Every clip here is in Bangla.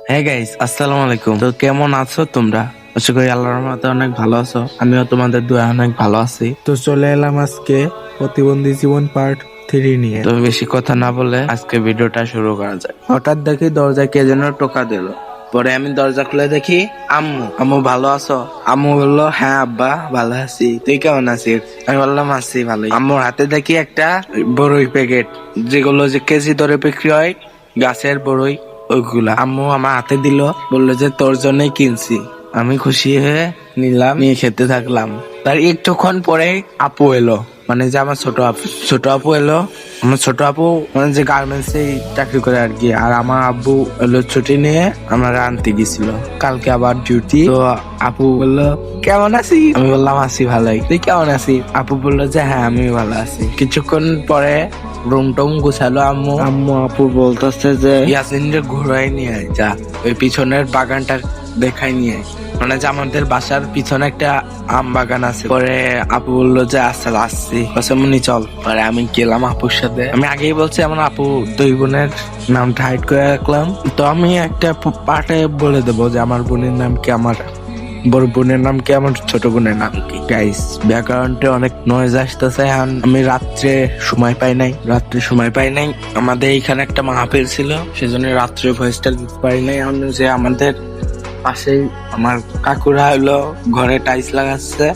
হ্যাঁ গাইস, আসসালামু আলাইকুম। তো কেমন আছো তোমরা? আশা করি আল্লাহর রহমতে অনেক ভালো আছো। আমিও তোমাদের দোয়ায় অনেক ভালো আছি। তো চলে এলাম আজকে প্রতিবন্ধী জীবন পার্ট 3 নিয়ে। তো বেশি কথা না বলে আজকে ভিডিওটা শুরু করা যায়। হঠাৎ দেখি দরজায় কে যেন টোকা দিল। পরে আমি দরজা খুলে দেখি আম্মু। আম্মু ভালো আছো? আম্মু বললো হ্যাঁ আব্বা ভালো আছি, তুই কেমন আছিস? আমি বললাম আছি ভালোই। আম্মুর হাতে দেখি একটা বড়ই প্যাকেট, যেগুলো যে কেজি দরে বিক্রি হয়, গাছের বড়ই ওইগুলা। আম্মু আমার হাতে দিল, বললো যে তোর জন্যই কিনছি। আমি খুশি হয়ে নিলাম, নিয়ে খেতে থাকলাম। তার একটুক্ষণ পরে আপু এলো, মানে যে আমার ছোট আপু এলো। আমার ছোট আপু মানে যে গার্মেন্টস এ চাকরি করে আর কি। আর আমার আব্বু এলো ছুটি নিয়ে আমরা আনতে গেছিল, কালকে আবার ডিউটি। তো আপু বললো কেমন আছি? আমি বললাম আছি ভালোই, তুই কেমন আছিস? আপু বললো যে হ্যাঁ আমি ভালো আছি। কিছুক্ষণ পরে রুম টুম গুছালো আম্মু। আম্মু আপু বলতেছে যে ইয়াসিনকে ঘুরাই নিয়ে আয়, যা ওই পিছনের বাগানটা দেখাই নিয়ে আয়। মানে যে আমাদের বাসার পিছনে একটা আম বাগান আছে। পরে আপু বললো যে আচ্ছা আসছি, মনি চল। পরে আমি গেলাম আপুর সাথে। আমি আগেই বলছি আমার আপু দুই বোনের নামটা হাইড করে রাখলাম। তো আমি একটা পার্টে বলে দেবো যে আমার বোনের নাম কি, আমার বড় বোনের নাম কি, আমার ছোট বোনের নাম কি। গাইস, ব্যাকরণটা অনেক নয়েজ আসতেছে। আমি রাত্রে সময় পাই নাই। আমাদের এখানে একটা মাহফিল ছিল, সেজন্য রাত্রে ভয়েসটা দিতে পারি নাই। আমি যে আমাদের পাশেই আমার কাকুরা হলো ঘরে টাইলস লাগাচ্ছে,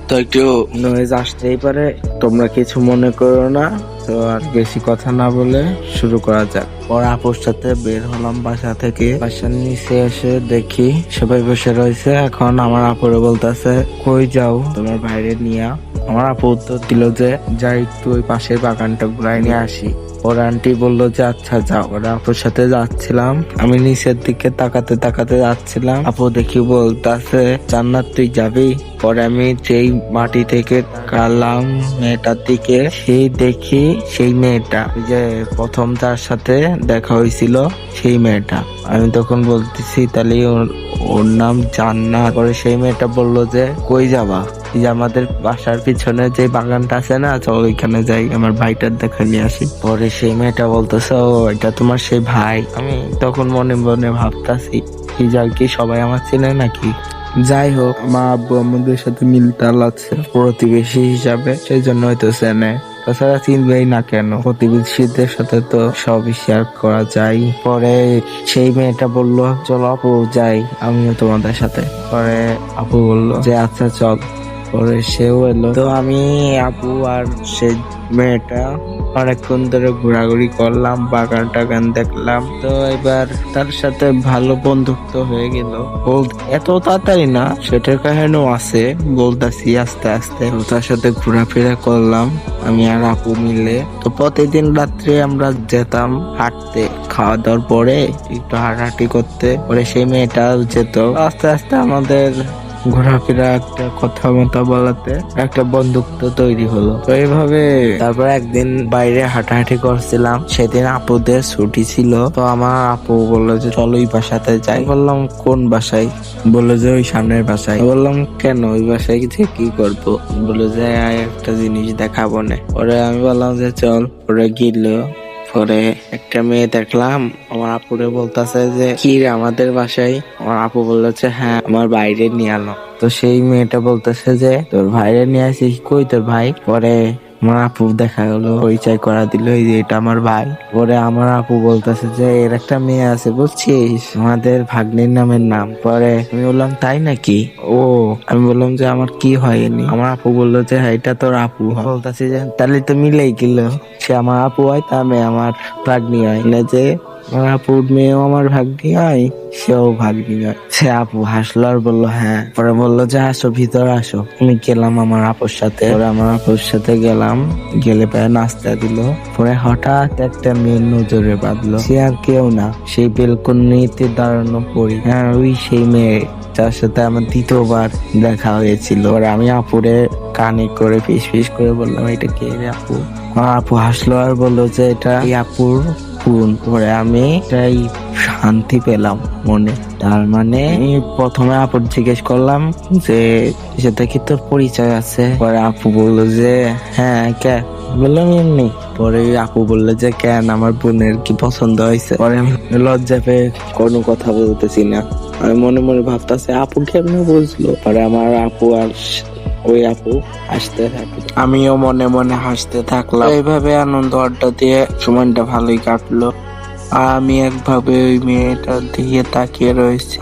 তো একটু নয়েজ আসতেই পারে, তোমরা কিছু মনে করো না। তো আর বেশি কথা না বলে শুরু করা যাক। পরে আপুর সাথে বের হলাম বাসা থেকে। বাসার নিচে এসে দেখি সবাই বসে রয়েছে। এখন আমার আপুরে বলতেছে কই যাও, তোমার বাইরে নিয়ে। আমার আপু উত্তর দিল যে যাই একটু ওই পাশের বাগানটা ঘুরাই নিয়ে আসি। ওর আন্টি বললো যে আচ্ছা যাও। ওরা আপুর সাথে যাচ্ছিলাম, আমি নিচের দিকে তাকাতে তাকাতে যাচ্ছিলাম। আপু দেখি বলতাছে জান্নাত তুই যাবি? পরে আমি যেই মাটি থেকে তাকালাম মেয়েটার দিকে, সেই দেখি সেই মেয়েটা, যে প্রথম যার সাথে দেখা হয়েছিল সেই মেয়েটা। আমি তখন বলতেছি তাহলে ওর নাম জান্নাত। পরে সেই মেয়েটা বললো যে কই যাবা? যে আমাদের বাসার পিছনে যে বাগানটা আছে না, চল ওইখানে যাই, আমার ভাইটার দেখা নিয়ে আসি। পরে সেই মেয়েটা বলতেছে ও এটা তোমার সেই ভাই। আমি তখন মনে মনে ভাবতাছি কি যার কি সবাই আমার চেনে নাকি। যাই হোক, মা আব্বু আমাদের সাথে মিলতাল আছে প্রতিবেশী হিসাবে, সেই জন্য হয়তো চেনে। তাছাড়া চিনবেই না কেন, প্রতিবেশীদের সাথে তো সবই শেয়ার করা যায়। পরে সেই মেয়েটা বললো চলো আপু যাই, আমিও তোমাদের সাথে। পরে আপু বললো যে আচ্ছা চল। পরে সেও এলো। তো আমি আপু আর সে মেয়েটা অনেকক্ষণ ধরে ঘোরাঘুরি করলাম, বাগান টাগান দেখলাম। তো এবার তার সাথে ভালো বন্ধুত্ব হয়ে গেল। এত তাড়াতাড়ি না, সেটার কাহিনীও আছে, বলতাছি আস্তে আস্তে। তো তার সাথে ঘোরাফেরা করলাম আমি আর আপু মিলে। তো প্রতিদিন রাত্রে আমরা যেতাম হাঁটতে, খাওয়া দাওয়ার পরে একটু হাঁটাহাঁটি করতে। পরে সেই মেয়েটাও যেত। আস্তে আস্তে আমাদের ঘোরাফেরা, একটা কথা মতো বলাতে একটা বন্ধুত্ব তৈরি হলো। তো এইভাবে তারপর একদিন বাইরে হাঁটাহাঁটি করছিলাম, সেদিন আপুদের ছুটি ছিল। তো আমার আপু বললো যে চলো ওই বাসাতে যাই। বললাম কোন বাসায়? বললো যে ওই সামনের বাসায়। বললাম কেন, ওই বাসায় গিয়ে কি করবো? বললো যে একটা জিনিস দেখাবো না। পরে আমি বললাম যে চল। পরে গেল। পরে একটা মেয়ে দেখলাম, আমার আপুরে বলতেছে যে কি রে আমাদের বাসায়? আমার আপু বলতেছে হ্যাঁ আমার বাইরে নিয়ে আলো। তো সেই মেয়েটা বলতেছে যে তোর ভাইরে নিয়ে আসিস, কই তোর ভাই? পরে আমার আপু দেখা গেলো, পরিচয় করা দিল, এই যে এটা আমার ভাই। পরে আমার আপু বলতেছে যে এর একটা মেয়ে আছে বুঝছিস, আমাদের ভাগ্নির নামের নাম। পরে আমি বললাম তাই নাকি? ও, আমি বললাম যে আমার কি হয়নি। আমার আপু বললো যে হ্যাঁ এটা তোর আপু হয়। বলতেছি যে তাহলে তো মিলেই গেল, সে আমার আপু হয় তার মেয়ে আমার ভাগ্নি হয় না, যে আমার আপুর মেয়েও আমার ভাগ্নি হয়, সেও ভাগ্নি হয়। সে আপু হাসলো আর বললো হ্যাঁ। পরে বললো যে আসো ভিতরে আসো। আমি গেলাম আমার আপুর সাথে। পরে আমার আপুর সাথে গেলাম, গেলে প্রায় নাস্তা দিল। পরে হঠাৎ একটা মেয়ের নজরে বাঁধলো। সে আর কেউ না, সেই বেলকনিতে দাঁড়ানো পরি, হ্যাঁ ওই সেই মেয়ে যার সাথে আমার দ্বিতীয়বার দেখা হয়েছিল। আর আমি আপুরে কানে করে ফিস ফিস করে বললাম এটা কে রে আপু? আমার আপু হাসলো আর বললো যে এটা এই আপুর বোন। পরে আমি তাই শান্তি পেলাম মনে। তার মানে আমি প্রথমে আপুর জিজ্ঞেস করলাম যে সাথে কি তোর পরিচয় আছে? পরে আপু বললো যে হ্যাঁ কে? বললাম এমনি। পরে আপু বললে যে কেন, আমার বোনের কি পছন্দ হয়েছে? পরে আমি লজ্জা পেয়ে কোনো কথা বলতেছি না। আমি মনে মনে ভাবতেছি আপু কেমনে বুঝলো। পরে আমার আপু আর ওই আপু হাসতে থাকে, আমিও মনে মনে হাসতে থাকলাম। এইভাবে আনন্দ আড্ডা দিয়ে সময়টা ভালোই কাটলো। আর আমি একভাবে ওই মেয়েটার দিকে তাকিয়ে রয়েছি।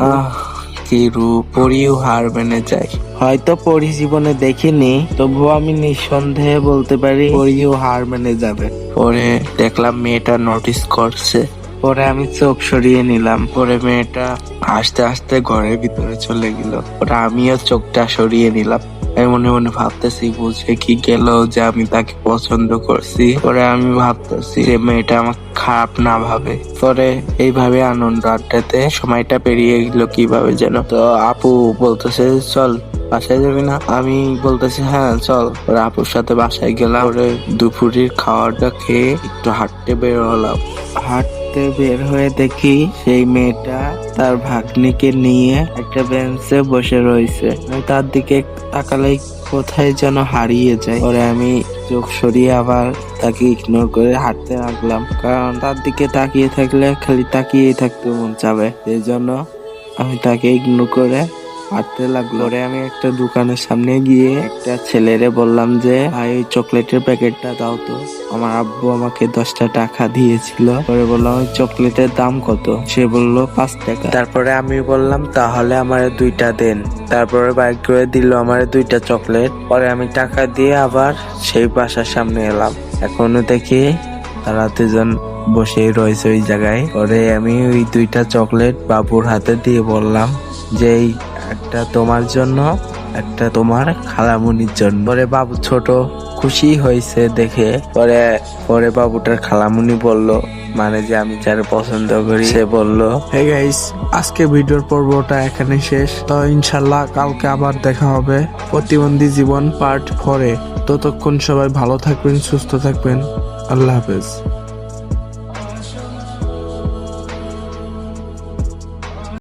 কি রূপ! পরিও হার মেনে যায়। হয়তো পরি জীবনে দেখিনি, তবুও আমি নিঃসন্দেহে বলতে পারি পরিও হার মেনে যাবে। পরে দেখলাম মেয়েটা নোটিস করছে। পরে আমি চোখ সরিয়ে নিলাম। পরে মেয়েটা আস্তে আস্তে ঘরের ভিতরে চলে গেল। পরে আমিও চোখটা সরিয়ে নিলাম। আমি মনে মনে ভাবতেছি বুঝে কি গেল যে আমি তাকে পছন্দ করছি। পরে আমি ভাবতেছি যে মেয়েটা আমার খারাপ না ভাবে। পরে এইভাবে আনন্দ আড্ডাতে সময়টা পেরিয়ে গেল কিভাবে যেন। তো আপু বলতেছে চল বাসায় যাবি না? আমি বলতেছি হ্যাঁ চল। ওরা আপুর সাথে বাসায় গেলাম। ওরে দুপুরের খাওয়াটা খেয়ে একটু হাঁটতে বের হলাম। হাঁটতে বের হয়ে দেখি সেই মেয়েটা তার ভাগ্নিকে নিয়ে একটা বেঞ্চে বসে রয়েছে। আমি তার দিকে তাকালেই কোথায় যেন হারিয়ে যায়। পরে আমি চোখ সরিয়ে আবার তাকে ইগনোর করে হাঁটতে লাগলাম, কারণ তার দিকে তাকিয়ে থাকলে খালি তাকিয়েই থাকতে মন চাবে। এই জন্য আমি তাকে ইগনোর করে হাঁটতে লাগলো। পরে আমি একটা দোকানের সামনে গিয়ে একটা ছেলেরে বললাম যে ভাই ওই চকলেটের প্যাকেটটা দাও তো, আমার আব্বু আমাকে 10টা টাকা দিয়েছিল। পরে বললাম ওই চকলেটের দাম কত? সে বললো 5 টাকা। তারপরে আমি বললাম তাহলে আমার 2টা দেন। তারপরে বাইক করে দিল আমার 2টা চকলেট। পরে আমি টাকা দিয়ে আবার সেই বাসার সামনে এলাম। এখনো দেখি তারা দুজন বসেই রয়েছে ওই জায়গায়। পরে আমি ওই 2টা চকলেট বাবুর হাতে দিয়ে বললাম যে একটা তোমার জন্য, একটা তোমার খালামুনির জন্য। পরে বাবু ছোট খুশি হয়েছে দেখে। পরে বাবুটার খালামুনি বলল, মানে যে আমি যারা পছন্দ করি, সে বলল হে গাইস, আজকে ভিডিওর পর্বটা এখানে শেষ। তো ইনশাল্লাহ কালকে আবার দেখা হবে প্রতিবন্ধী জীবন পার্ট 4-এ। ততক্ষণ সবাই ভালো থাকবেন, সুস্থ থাকবেন। আল্লাহ হাফেজ।